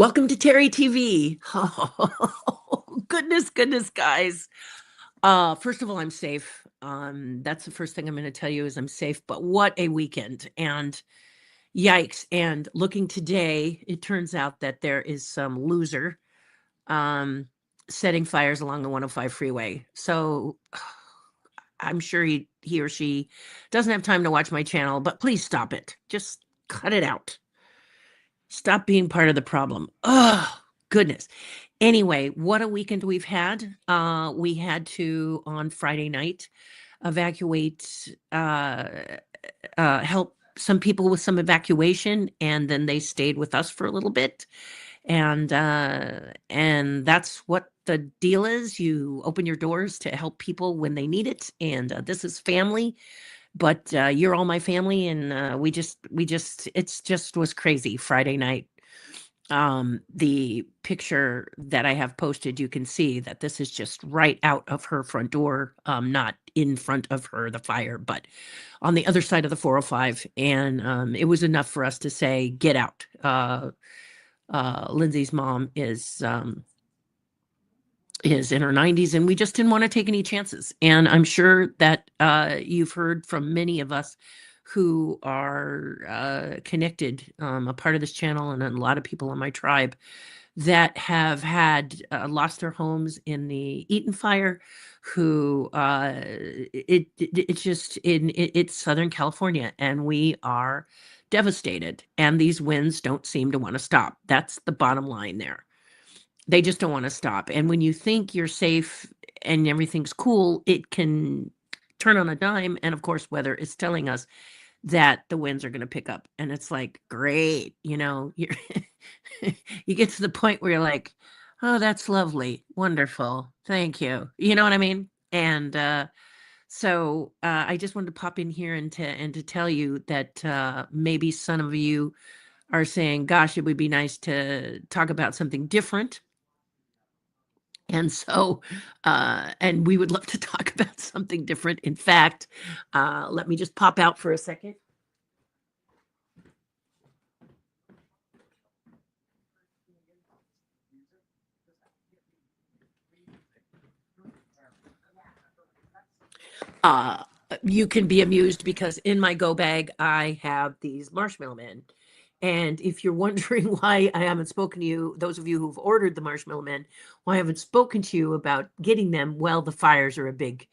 Welcome to Terry TV. Oh, goodness, guys. First of all, I'm safe. That's the first thing I'm going to tell you is I'm safe. But what a weekend! And yikes! And looking today, it turns out that there is some loser um, setting fires along the 105 freeway. So I'm sure he or she doesn't have time to watch my channel. But please stop it. Just cut it out. Stop being part of the problem. Oh, goodness. Anyway, what a weekend we've had. We had to, on Friday night, evacuate, help some people with some evacuation, and then they stayed with us for a little bit. And that's what the deal is. You open your doors to help people when they need it. And this is family. But you're all my family, and it's just was crazy Friday night. The picture that I have posted, you can see that this is just right out of her front door, not in front of her, the fire, but on the other side of the 405. And it was enough for us to say, get out. Lindsay's mom is in her 90s, and we just didn't want to take any chances. And I'm sure that you've heard from many of us who are connected, a part of this channel, and a lot of people in my tribe that have had lost their homes in the Eaton fire, who it's Southern California, and we are devastated, and these winds don't seem to want to stop. That's the bottom line there. They just don't want to stop. And when you think you're safe and everything's cool, it can turn on a dime. And of course, weather is telling us that the winds are going to pick up. And it's like, great, you're you get to the point where you're like, oh, that's lovely, wonderful, thank you. You know what I mean? And so I just wanted to pop in here and to tell you that maybe some of you are saying, gosh, it would be nice to talk about something different. And so, and we would love to talk about something different. In fact, let me just pop out for a second. You can be amused because in my go bag, I have these marshmallow men. And if you're wondering why I haven't spoken to you, those of you who've ordered the marshmallow men, why I haven't spoken to you about getting them, well, the fires are a big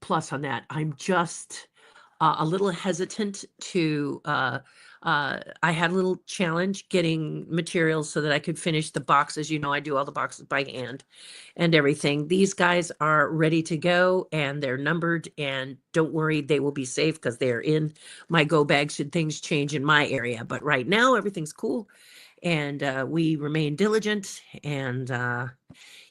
plus on that. I'm just a little hesitant to I had a little challenge getting materials so that I could finish the boxes. I do all the boxes by hand and everything. These guys are ready to go, and they're numbered, and don't worry, they will be safe because they're in my go bag should things change in my area. But right now, everything's cool, and we remain diligent. And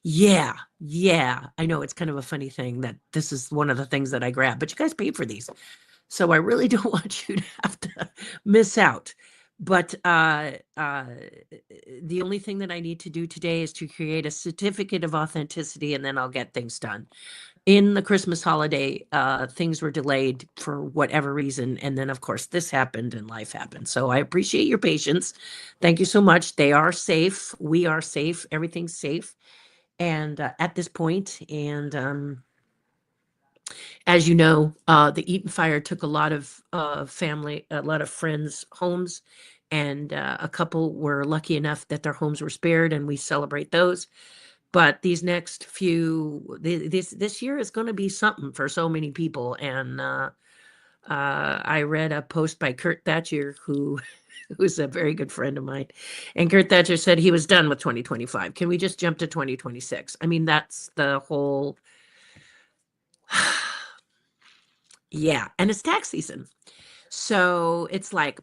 yeah, I know it's kind of a funny thing that this is one of the things that I grab, but you guys paid for these. So I really don't want you to have to miss out. But the only thing that I need to do today is to create a certificate of authenticity, and then I'll get things done. In the Christmas holiday, things were delayed for whatever reason. And then, of course, this happened and life happened. So I appreciate your patience. Thank you so much. They are safe. We are safe. Everything's safe. And at this point, and as you know, the Eaton fire took a lot of family, a lot of friends' homes, and a couple were lucky enough that their homes were spared, and we celebrate those. But these next few, this year is going to be something for so many people. And I read a post by Kurt Thatcher, who's a very good friend of mine. And Kurt Thatcher said he was done with 2025. Can we just jump to 2026? I mean, that's the whole... Yeah, and it's tax season. So it's like,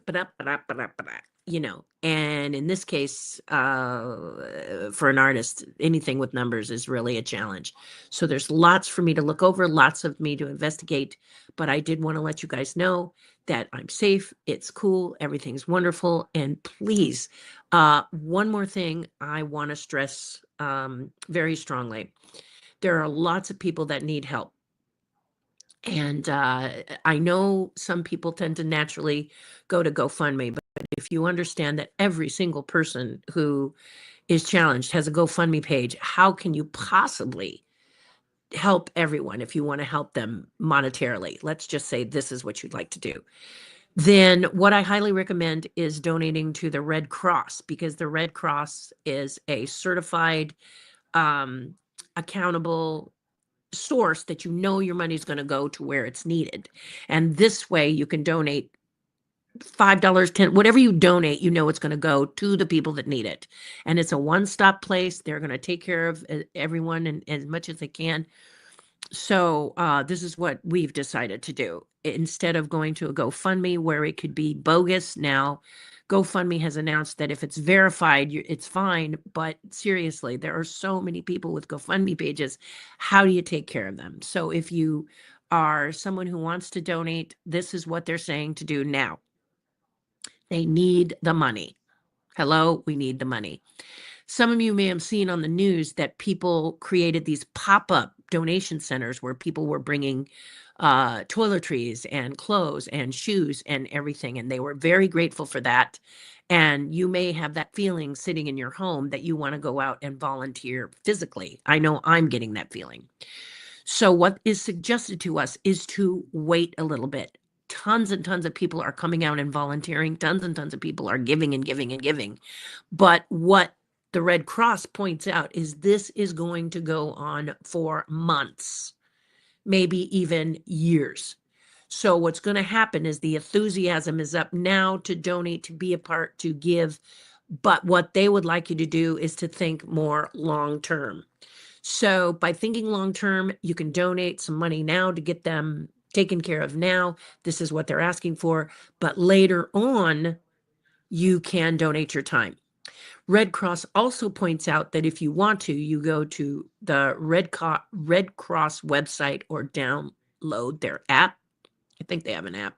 and in this case, for an artist, anything with numbers is really a challenge. So there's lots for me to look over, lots of me to investigate, but I did want to let you guys know that I'm safe, it's cool, everything's wonderful. And please, one more thing I want to stress very strongly. There are lots of people that need help. And I know some people tend to naturally go to GoFundMe, but if you understand that every single person who is challenged has a GoFundMe page, how can you possibly help everyone if you want to help them monetarily? Let's just say this is what you'd like to do. Then what I highly recommend is donating to the Red Cross, because the Red Cross is a certified, accountable source that you know your money's going to go to where it's needed. And this way you can donate $5, 10, whatever you donate, you know it's going to go to the people that need it. And it's a one-stop place. They're going to take care of everyone and as much as they can. So this is what we've decided to do. Instead of going to a GoFundMe where it could be bogus, now GoFundMe has announced that if it's verified, it's fine. But seriously, there are so many people with GoFundMe pages. How do you take care of them? So if you are someone who wants to donate, this is what they're saying to do now. They need the money. Hello, we need the money. Some of you may have seen on the news that people created these pop-up donation centers where people were bringing toiletries and clothes and shoes and everything, and they were very grateful for that. And you may have that feeling sitting in your home that you want to go out and volunteer physically. I know I'm getting that feeling. So what is suggested to us is to wait a little bit. Tons and tons of people are coming out and volunteering. Tons and tons of people are giving and giving and giving. But what the Red Cross points out is this is going to go on for months, maybe even years. So what's going to happen is the enthusiasm is up now to donate, to be a part, to give. But what they would like you to do is to think more long term. So by thinking long term, you can donate some money now to get them taken care of now. This is what they're asking for. But later on, you can donate your time. Red Cross also points out that if you want to, you go to the Red Cross website or download their app. I think they have an app.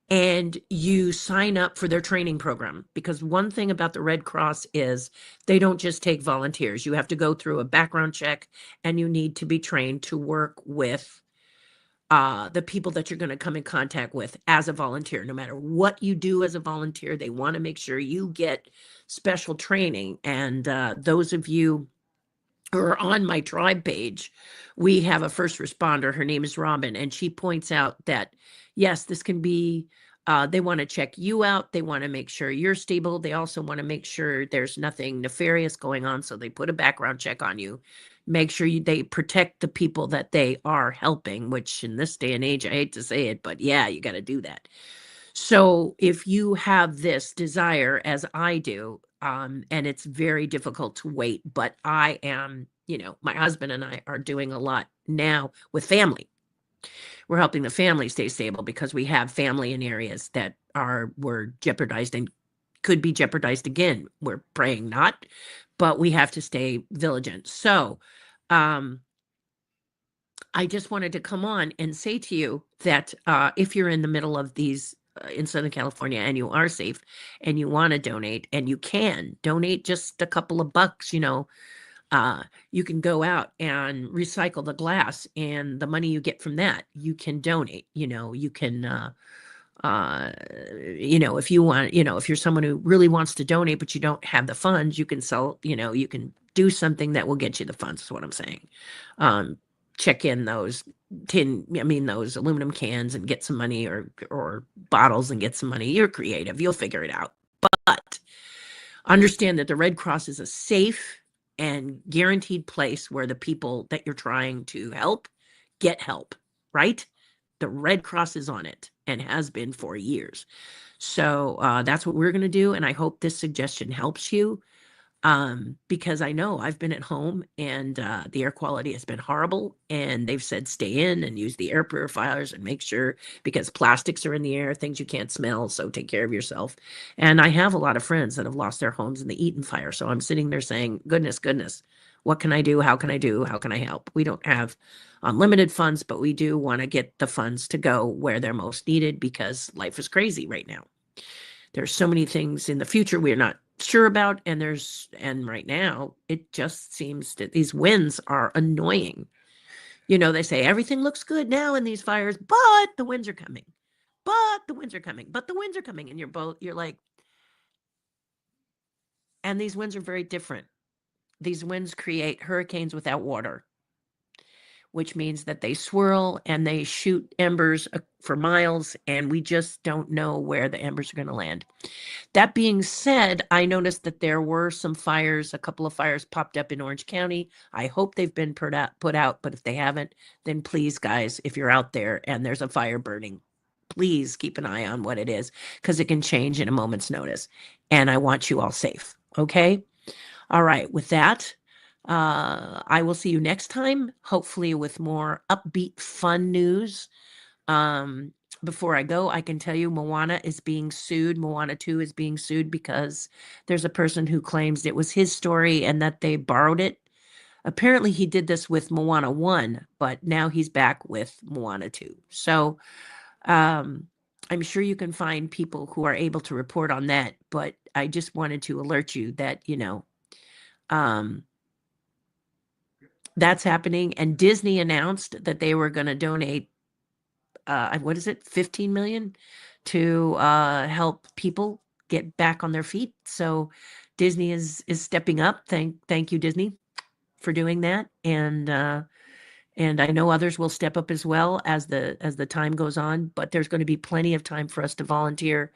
And you sign up for their training program, because one thing about the Red Cross is they don't just take volunteers. You have to go through a background check, and you need to be trained to work with the people that you're going to come in contact with as a volunteer. No matter what you do as a volunteer, they want to make sure you get special training. And those of you who are on my tribe page, we have a first responder. Her name is Robin, and she points out that, yes, this can be, they want to check you out. They want to make sure you're stable. They also want to make sure there's nothing nefarious going on. So they put a background check on you, make sure they protect the people that they are helping, which in this day and age, I hate to say it, but yeah, you got to do that. So if you have this desire, as I do, and it's very difficult to wait, but I am, my husband and I are doing a lot now with family. We're helping the family stay stable because we have family in areas that were jeopardized and could be jeopardized again. We're praying not, but we have to stay vigilant. So, I just wanted to come on and say to you that if you're in the middle of these in Southern California and you are safe and you want to donate, and you can donate just a couple of bucks, you can go out and recycle the glass, and the money you get from that, you can donate. You can, if you want, if you're someone who really wants to donate, but you don't have the funds, you can sell, you can do something that will get you the funds, is what I'm saying. Check in those those aluminum cans and get some money, or bottles and get some money. You're creative. You'll figure it out. But understand that the Red Cross is a safe and guaranteed place where the people that you're trying to help get help, right? The Red Cross is on it and has been for years. So that's what we're going to do. And I hope this suggestion helps you. Because I know I've been at home and the air quality has been horrible, and they've said stay in and use the air purifiers and make sure, because plastics are in the air, things you can't smell, so take care of yourself. And I have a lot of friends that have lost their homes in the Eaton fire, so I'm sitting there saying, goodness, what can I do? How can I do? How can I help? We don't have unlimited funds, but we do want to get the funds to go where they're most needed, because life is crazy right now. There's so many things in the future we're not sure about, and right now it just seems that these winds are annoying. They say everything looks good now in these fires, but the winds are coming. but the winds are coming, but the winds are coming. And you're like, and these winds are very different. These winds create hurricanes without water, which means that they swirl and they shoot embers for miles, and we just don't know where the embers are going to land. That being said, I noticed that there were some fires, a couple of fires popped up in Orange County. I hope they've been put out, but if they haven't, then please, guys, if you're out there and there's a fire burning, please keep an eye on what it is, because it can change in a moment's notice. And I want you all safe, okay? All right, with that, I will see you next time, hopefully with more upbeat, fun news. Before I go, I can tell you Moana is being sued. Moana 2 is being sued because there's a person who claims it was his story and that they borrowed it. Apparently, he did this with Moana 1, but now he's back with Moana 2. So I'm sure you can find people who are able to report on that, but I just wanted to alert you that, that's happening. And Disney announced that they were going to donate, what is it, 15 million to help people get back on their feet. So Disney is stepping up. Thank you, Disney, for doing that. And I know others will step up as well as the time goes on. But there's going to be plenty of time for us to volunteer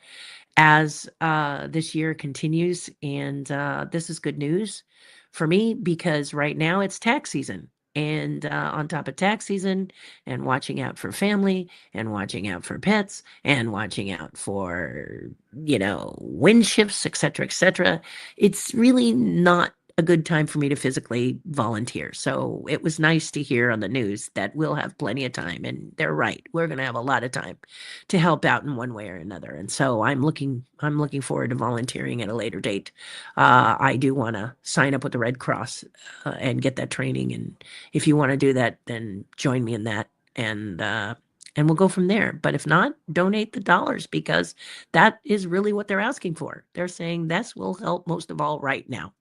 as this year continues. And this is good news for me because right now it's tax season. And on top of tax season and watching out for family and watching out for pets and watching out for, wind shifts, et cetera, it's really not a good time for me to physically volunteer. So it was nice to hear on the news that we'll have plenty of time. And they're right. We're going to have a lot of time to help out in one way or another. And so I'm looking forward to volunteering at a later date. I do want to sign up with the Red Cross and get that training. And if you want to do that, then join me in that. And we'll go from there. But if not, donate the dollars because that is really what they're asking for. They're saying this will help most of all right now.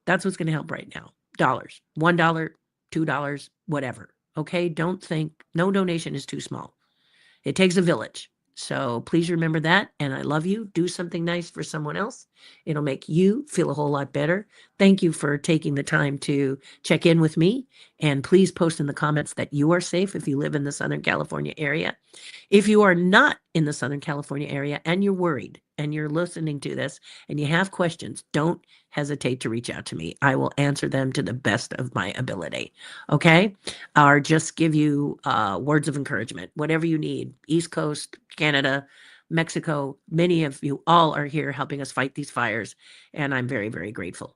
That's what's going to help right now. Dollars, $1, $2, whatever. Okay. Don't think no donation is too small. It takes a village. So please remember that. And I love you. Do something nice for someone else. It'll make you feel a whole lot better. Thank you for taking the time to check in with me. And please post in the comments that you are safe if you live in the Southern California area. If you are not in the Southern California area and you're worried and you're listening to this and you have questions, don't hesitate to reach out to me. I will answer them to the best of my ability. Okay? Or just give you words of encouragement, whatever you need. East Coast, Canada, Mexico, many of you all are here helping us fight these fires, and I'm very, very grateful.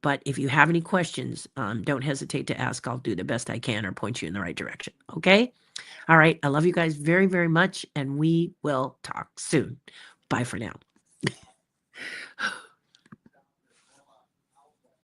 But if you have any questions, don't hesitate to ask. I'll do the best I can or point you in the right direction. Okay? All right. I love you guys very, very much, and we will talk soon. Bye for now.